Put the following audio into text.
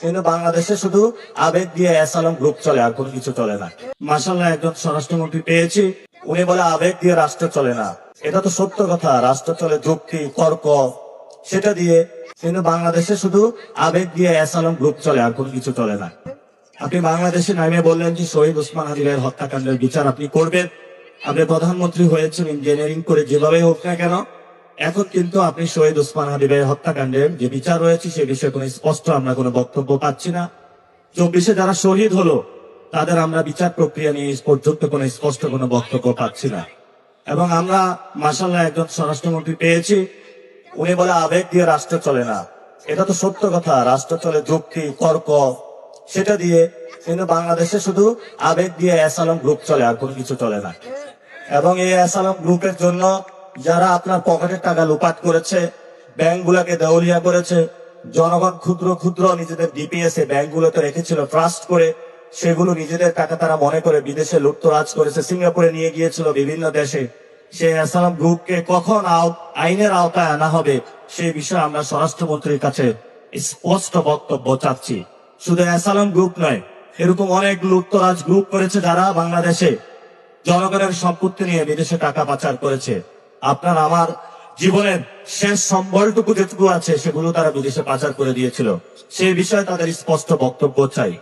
কিন্তু বাংলাদেশে শুধু আবেগ দিয়ে অ্যাসালাম গ্রুপ চলে, আর কোনো কিছু চলে না। মাশাআল্লাহ একজন স্বরাষ্ট্রমন্ত্রী পেয়েছি, উনি বলে আবেগ দিয়ে রাষ্ট্র চলে না। এটা তো সত্য কথা, রাষ্ট্র চলে যুক্তি তর্ক সেটা দিয়ে। কিন্তু বাংলাদেশে শুধু আবেগ দিয়ে অ্যাসালাম গ্রুপ চলে, আর কোনো কিছু চলে না। আপনি বাংলাদেশে নামে বললেন যে শহীদ ওসমান হাদি ভাইয়ের হত্যাকাণ্ডের বিচার আপনি করবেন। আপনি প্রধানমন্ত্রী হয়েছেন ইঞ্জিনিয়ারিং করে, যেভাবে হোক না কেন। এখন কিন্তু আপনি শহীদ ওসমান হাদি ভাইয়ের হত্যাকাণ্ডের যে বিচার রয়েছে সে বিষয়ে কোনো স্পষ্ট আমরা কোনো বক্তব্য পাচ্ছি না। 24-এ যারা শহীদ হলো তাদের আমরা বিচার প্রক্রিয়া নিয়ে পর্যন্ত কোনো স্পষ্ট কোনো বক্তব্য পাচ্ছি না। এবং আমরা মাশাআল্লাহ একজন স্বরাষ্ট্রমন্ত্রী পেয়েছি, উনি বলে আবেগ দিয়ে রাষ্ট্র চলে না। এটা তো সত্য কথা, রাষ্ট্র চলে যুক্তি তর্ক সেটা দিয়ে। কিন্তু বাংলাদেশে শুধু আবেগ দিয়ে অ্যাসালাম গ্রুপ চলে, আর কোনো কিছু চলে না। এবং এই অ্যাসালাম গ্রুপের জন্য যারা আপনার পকেটের টাকা লুপাট করেছে, ব্যাংকগুলোকে দেউলিয়া করেছে, জনগণ ক্ষুদ্র ক্ষুদ্র নিজেদের ডিপিএস এ ব্যাংকগুলোতে রেখেছিল ট্রাস্ট করে, সেগুলো নিজেদের টাকা তারা মনে করে বিদেশে লুটতরাজ করেছে, সিঙ্গাপুরে নিয়ে গিয়েছিল, বিভিন্ন দেশে। সেই অ্যাসালাম গ্রুপকে কখন আইনের আওতায় আনা হবে সেই বিষয়ে আমরা স্বরাষ্ট্রমন্ত্রীর কাছে স্পষ্ট বক্তব্য চাচ্ছি। শুধু অ্যাসালাম গ্রুপ নয়, এরকম অনেক লুটতরাজ গ্রুপ করেছে যারা বাংলাদেশে জনগণের সম্পত্তি নিয়ে বিদেশে টাকা পাচার করেছে। আপনার আমার জীবনের শেষ সম্বলটুকু যেটুকু আছে সেগুলো তারা বিদেশে পাচার করে দিয়েছিল। সেই বিষয়ে তাদের স্পষ্ট বক্তব্য চাই।